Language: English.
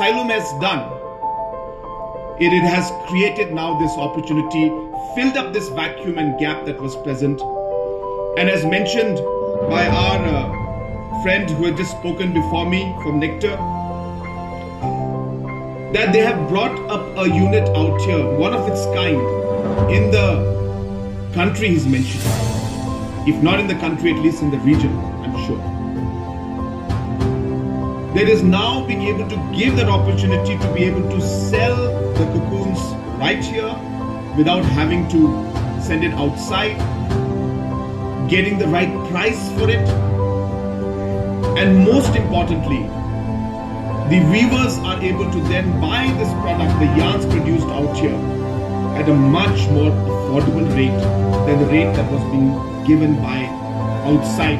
Sailum has done, it has created now this opportunity, filled up this vacuum and gap that was present. And as mentioned by our friend who had just spoken before me from Nectar, that they have brought up a unit out here, one of its kind, in the country he's mentioned. If not in the country, at least in the region, I'm sure. There is now being able to give that opportunity to be able to sell the cocoons right here without having to send it outside, getting the right price for it, and most importantly, the weavers are able to then buy this product, the yarns produced out here, at a much more affordable rate than the rate that was being given by outside